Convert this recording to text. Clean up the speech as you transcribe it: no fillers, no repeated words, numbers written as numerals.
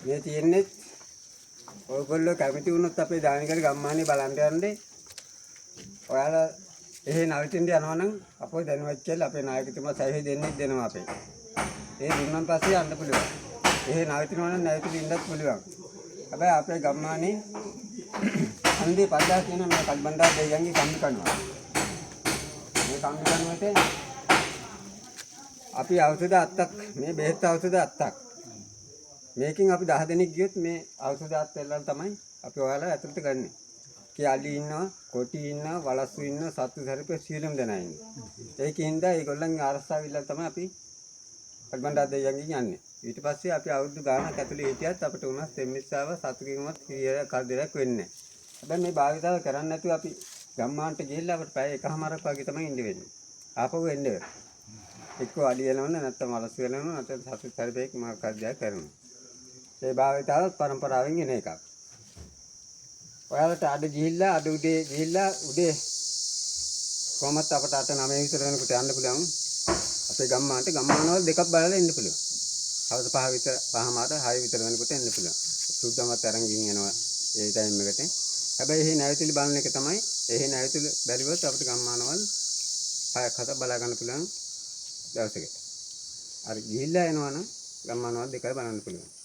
මේ තියෙන්නේ ඔයගොල්ලෝ කැමති වුණොත් අපේ දානිකර ගම්මානේ බලන්න යන්නේ. ඔයාලා එහෙ නවතින්න යනවා නම් අපෝ දැනුවත් කියලා අපේ නායකතුමා සහය දෙනවා අපේ. ඒ දුන්නන් පස්සේ යන්න පුළුවන්. එහෙ නවතිනවා නම් නැවතිලා ඉන්නත් පුළුවන්. හැබැයි අපේ ගම්මානේ හන්දේ 50 කියන මේ කල්බණ්ඩා දෙයියන්ගේ කම්බි කනවා. මේ කම්බි කනුවට අපි ඖෂධ 7ක් මේ බෙහෙත් ඖෂධ 7ක් මේකෙන් අපි 10 දෙනෙක් ගියොත් මේ ඖෂධ 7 වෙලන් තමයි අපි ඔයාලා ඇතුළට ගන්නෙ. කියාලි ඉන්නවා, කොටි ඉන්නවා, වලස්සු ඉන්නවා, සත්තු සර්ප සියලුම දෙනා ඉන්නවා. ඒකින්ද ඒගොල්ලන්ගේ ආරක්ෂාව විල්ලන් තමයි අපි කල්බණ්ඩා දෙයියන්ගෙන් යන්නේ. ඊට පස්සේ අපි අවුරුදු ගානක් ඇතුළේ හිටියත් අපිට උනස් දෙම්මිස්සාව සතුකින්වත් කරදරයක් වෙන්නේ නැහැ. හැබැයි මේ භාවිතාව කරන්නේ නැතුව අපි ගම්මානට ගිහිල්ලා අපිට පැය එකමාරක් වගේ තමයි ඉඳ වෙන්නේ. ආපහු එන්නේ. එක්ක අඩි වෙනවද නැත්නම් වලස්සු වෙනවද නැත්නම් සතුට සර්පෙක් මාර්ගයක් කරනවා. ඒ භාවිතාව පරම්පරාවෙන් එන එකක්. ඔයාලට අද උදේ කොහමත් අපට 8-9 විතර වෙනකොට යන්න පුළුවන්. අපේ ගම්මානවල දෙකක් බලලා ඉන්න පුළුවන්. හවස 5 විතර 5:00 විතර වෙනකොට එන්න පුළුවන්. සුද්ධමත් අරන් ගින් එනවා ඒ ටයිම් එකට. හැබැයි එහි නැවතිලි බලන එක තමයි. එහි නැවතිලි බැරිවොත් අපිට ගම්මානවල 6-7 බලා ගන්න පුළුවන් දවසකට. අර ගිහිල්ලා එනවනම් ගම්මානවල දෙකයි බලන්න පුළුවන්.